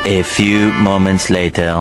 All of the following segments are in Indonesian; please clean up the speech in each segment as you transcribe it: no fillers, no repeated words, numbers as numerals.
A few moments later.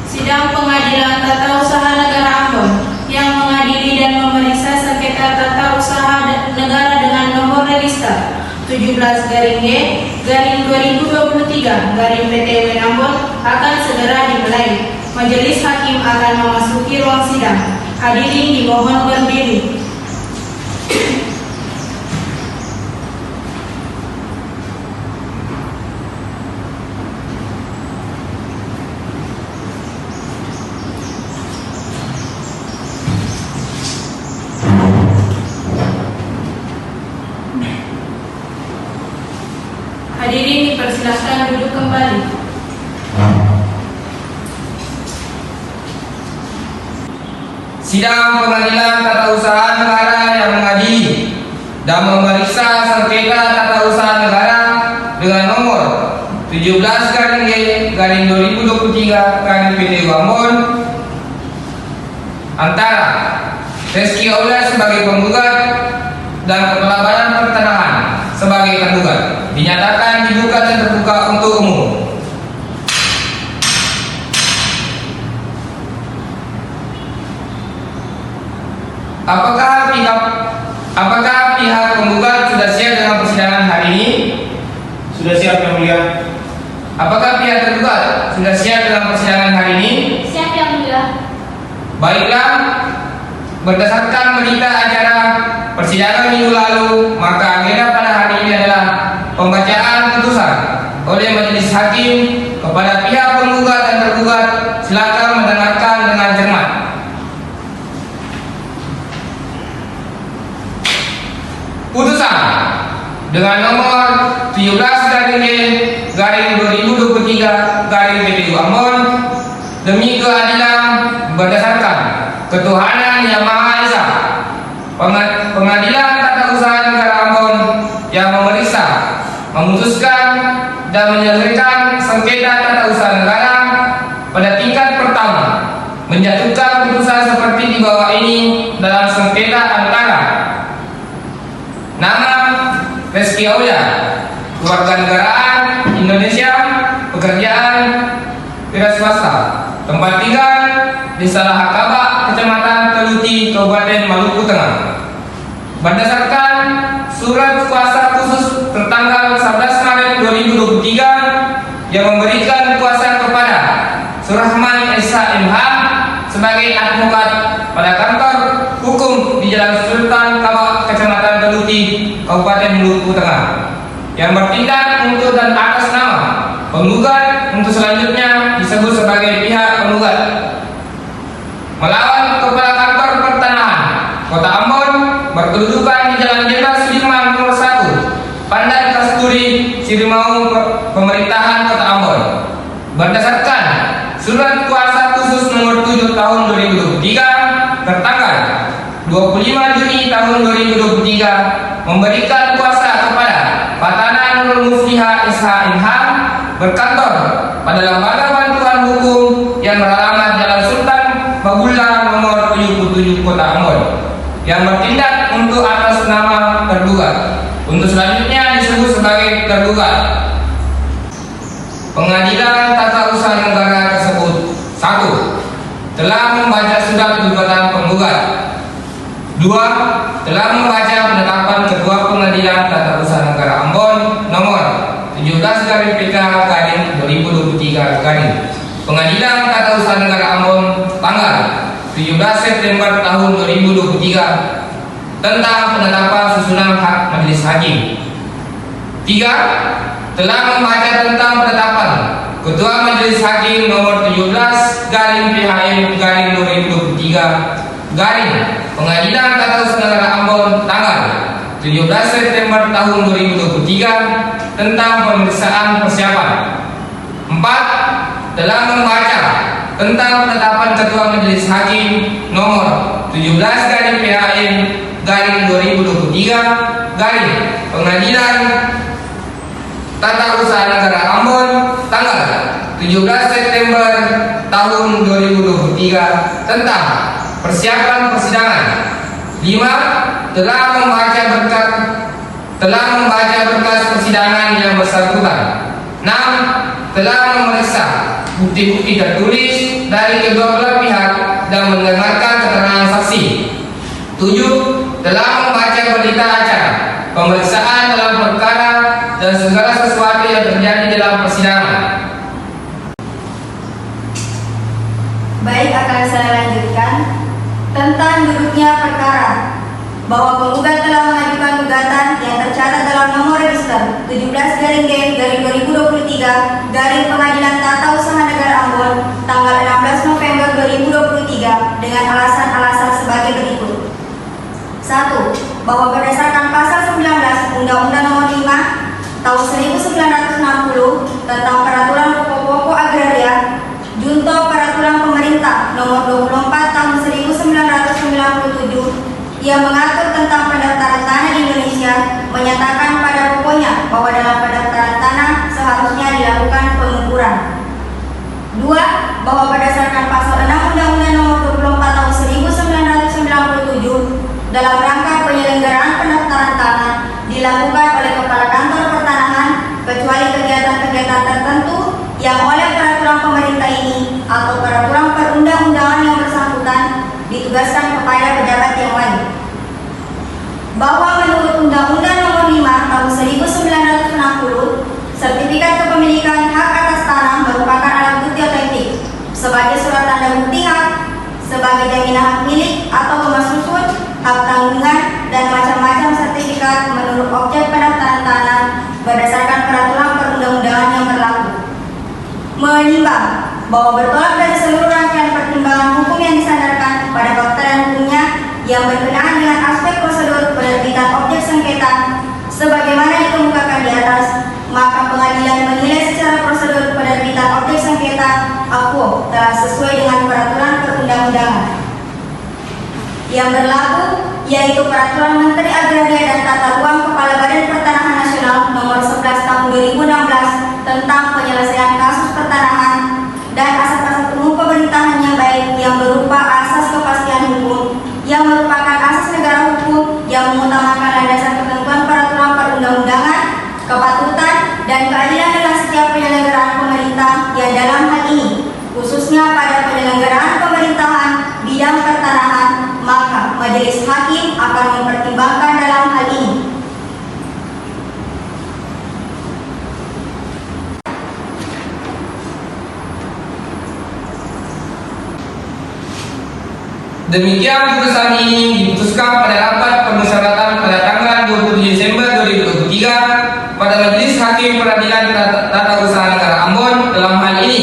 Sidang Pengadilan Tata Usaha Negara Ambon yang mengadili dan memeriksa sengketa tata usaha negara dengan nomor register 17-G-2023 PT UIN Ambon akan segera dimulai. Majelis Hakim akan memasuki ruang sidang. Hadirin dimohon berdiri. Hadirin dipersilakan duduk kembali. Sidang Pengadilan Tata Usaha Negara yang mengadili dan memeriksa sengketa tata usaha negara dengan nomor 17-G-2023 PT UIN Ambon antara Reski Aulia sebagai penggugat dan Kepala Badan Pertanahan sebagai tergugat dinyatakan dibuka dan terbuka untuk umum. Apakah pihak penggugat sudah siap dengan persidangan hari ini? Sudah siap, Yang Mulia. Apakah pihak tergugat sudah siap dengan persidangan hari ini? Siap, Yang Mulia. Baiklah, berdasarkan berita acara persidangan minggu lalu, maka agenda pada hari ini adalah pembacaan putusan oleh Majelis Hakim kepada pihak penggugat dan tergugat. Silakan mendengarkan dengan cermat. Putusan dengan nomor 17-G-2023 PT UIN Ambon demi keadilan berdasarkan ketuhanan Yang Maha Esa. Pengadilan Tata Usaha Negara Ambon yang memeriksa, memutuskan dan menyelesaikan sengketa tata usaha negara pada tingkat pertama menjatuhkan putusan seperti di bawah ini dalam sengketa antara nama Reski Aulia, kewarganegaraan Indonesia, pekerjaan wira swasta, tempat tinggal Desa Lahakaba, Kecamatan Teluti, Kabupaten Maluku Tengah. Berdasarkan surat kuasa khusus tertanggal 11 Maret 2023 yang memberikan kuasa kepada Surahman SH.MH sebagai advokat pada kantor hukum di Jalan Sultan Kabak, Kecamatan Teluti, Kabupaten Maluku Tengah, yang bertindak untuk dan atas nama penggugat untuk selanjutnya disebut sebagai pihak penggugat, melawan Kepala Kantor Pertanahan Kota Ambon berkedudukan di Jalan Jenderal Sudirman nomor 1, Pandan Kasturi, Sirimau, Pemerintahan Kota Ambon. Berdasarkan surat kuasa khusus nomor 7 tahun 2023 tertanggal 25 Juni tahun 2023 memberikan kuasa kepada Patana Nurul Mufliha SH.MH berkantor pada Lembaga Bantuan Hukum yang beralamat Jalan Sultan Bagulla nomor 77 Kota Ambon yang bertindak untuk atas nama tergugat untuk selanjutnya disebut sebagai tergugat. Pengadilan Tata Usaha Negara tersebut 1. Telah membaca surat gugatan penggugat. 2. Telah membaca penetapan Ketua Pengadilan Tata Usaha Negara Ambon nomor 17/2023 Pengadilan Tata Usaha Negara Ambon tanggal 17 September tahun 2023 tentang penetapan susunan hak Majelis Hakim. 3. Telah membaca tentang penetapan Ketua Majelis Hakim nomor 17/PHM/2023 Pengadilan Tata Usaha Negara Ambon tanggal 17 September tahun 2023 tentang pemeriksaan persiapan. 4. Telah membaca tentang penetapan Ketua Majelis Hakim nomor 17/PHM/2023 Pengadilan Tata Usaha Negara Ambon tanggal 17 September tahun 2023 tentang persiapan persidangan. 5. Telah membaca berkas persidangan yang bersangkutan. 6. telah memeriksa bukti-bukti tertulis dari kedua belah pihak dan mendengarkan keterangan saksi. 7. Telah membaca berita acara, pemeriksaan dalam perkara dan segala sesuatu yang terjadi dalam persidangan. Baik, akan saya lanjutkan tentang duduknya perkara. Bahwa penggugat telah mengajukan gugatan yang tercatat dalam nomor register 17-G-2023 dari Pengadilan Tata Usaha Negara Ambon tanggal 16 November 2023 dengan alasan-alasan sebagai berikut. 1. Bahwa berdasarkan pasal 19 Undang-Undang Nomor 5 Tahun 1960 tentang Peraturan Pokok-Pokok Agraria Junto Peraturan Pemerintah Nomor 24 Tahun 1997 yang mengatur tentang pendaftaran tanah di Indonesia menyatakan pada pokoknya bahwa dalam pendaftaran tanah seharusnya dilakukan pengukuran. 2. Bahwa berdasarkan pasal 6 Undang-Undang Nomor 24 Tahun 1997 dalam rangka penyelenggaraan pendaftaran tanah dilakukan oleh Kepala Kantor Pertanahan kecuali kegiatan-kegiatan tertentu yang oleh peraturan pemerintah ini atau peraturan perundang-undangan yang bersangkutan ditugaskan kepada pejabat yang lain. Bahwa menurut Undang-Undang Nomor 5 Tahun 1960, sertifikat kepemilikan hak atas tanah merupakan alat bukti otentik sebagai surat tanda bukti hak, sebagai jaminan hak milik atau rumah susun, hak tanggungan, dan macam-macam sertifikat menurut objek pendaftaran tanah berdasarkan peraturan perundang-undangan yang berlaku. Menimbang bahwa bertolak dari seluruh rangkaian pertimbangan hukum yang disandarkan pada fakta dan hukumnya yang berkenaan dengan aspek prosedur penerbitan objek sengketa sebagaimana dikemukakan di atas, maka pengadilan menilai secara prosedur penerbitan objek sengketa akuo telah sesuai dengan peraturan perundang-undangan yang berlaku, yaitu Peraturan Menteri Agraria dan Tata Ruang Kepala Badan Pertanahan Nasional Nomor 11 Tahun 2016 tentang penyelesaian kasus pertanahan dan asas-asas umum pemerintahannya baik yang berupa asas kepastian hukum yang merupakan asas negara hukum yang mengutamakan landasan ketentuan peraturan perundang-undangan, kepatutan, dan keadilan dalam setiap penyelenggaraan pemerintah yang dalam hal ini khususnya pada penyelenggaraan pemerintahan bidang pertanahan, maka majelis hakim akan mempertimbangkan dalam hal ini. Demikian putusan ini diputuskan pada rapat permusyawaratan pada tanggal 27 Desember 2023 pada Majelis Hakim Peradilan Tata Usaha Negara Ambon. Dalam hal ini,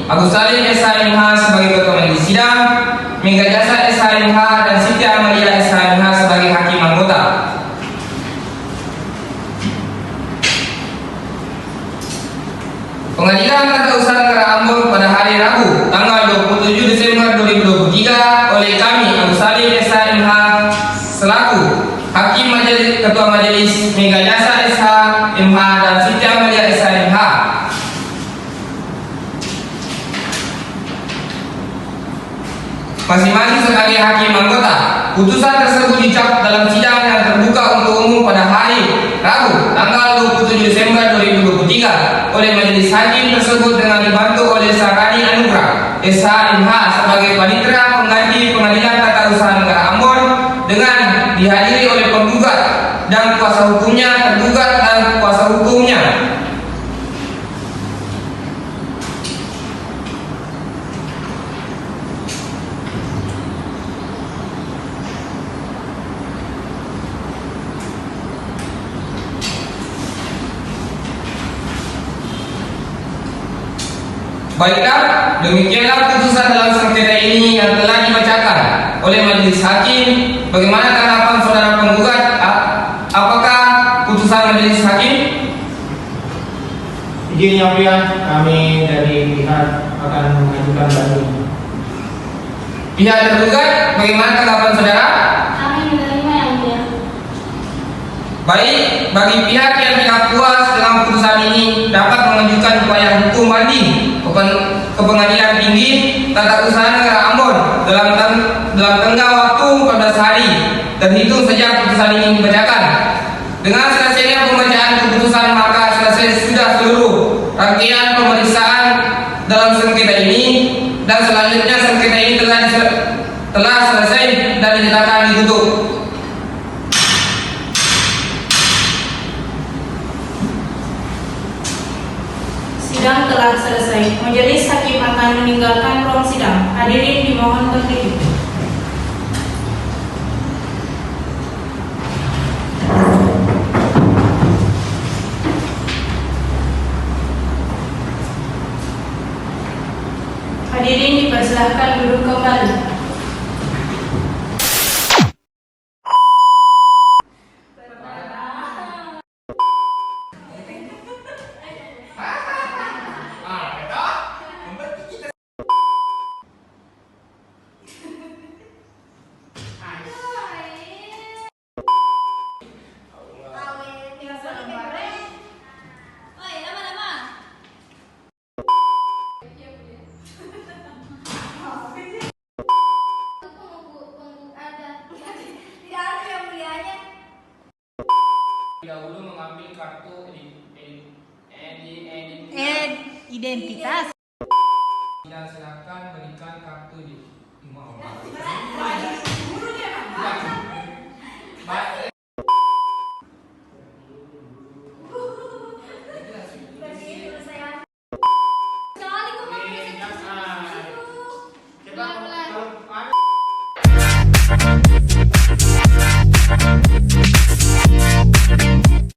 Agus Salim SHMH sebagai Ketua Majelis Sidang, Mega Jasa SHMH dan Siti Amalia SHMH sebagai Hakim Anggota. Pengadilan Tata Usaha Negara Ambon pada hari Rabu tanggal 27 Desember 2023 oleh kami Agus Salim SHMH selaku Hakim Majelis Ketua Majelis Mega Jasa SHMH dan Siti Amalia SHMH masing-masing sebagai hakim anggota. Putusan tersebut dicap dalam sidang yang terbuka untuk umum pada hari Rabu tanggal 27 Desember 2023 oleh majelis hakim tersebut dengan dibantu oleh Sarani Anugrah SHMH sebagai panitera pengganti Pengadilan Tata Usaha Negara Ambon dengan dihadiri oleh penggugat dan kuasa hukumnya, tergugat dan kuasa hukumnya. Baiklah, demikianlah putusan dalam sengketa ini yang telah dibacakan oleh majelis hakim. Bagaimana tanggapan saudara penggugat? Apakah putusan majelis hakim? Izin yang mulia, kami dari pihak akan mengajukan banding. Pihak tergugat, bagaimana tanggapan saudara? Kami menerima yang mulia. Baik, bagi pihak yang tidak puas dengan putusan ini dapat mengajukan upaya hukum banding ke Pengadilan Tinggi Tata Usaha Negara Ambon dalam tenggang waktu 14 hari terhitung sejak putusan ini dibacakan. Dengan selesainya pembacaan keputusan, maka selesai sudah seluruh rangkaian pemeriksaan dalam sengketa ini dan selanjutnya sengketa ini telah selesai dan dinyatakan ditutup. Sidang telah selesai. Majelis hakim akan meninggalkan ruang sidang. Hadirin dimohon berdiri. Hadirin dipersilahkan duduk kembali. Dahulu mengambil kartu Identitas. dan silakan berikan kartu di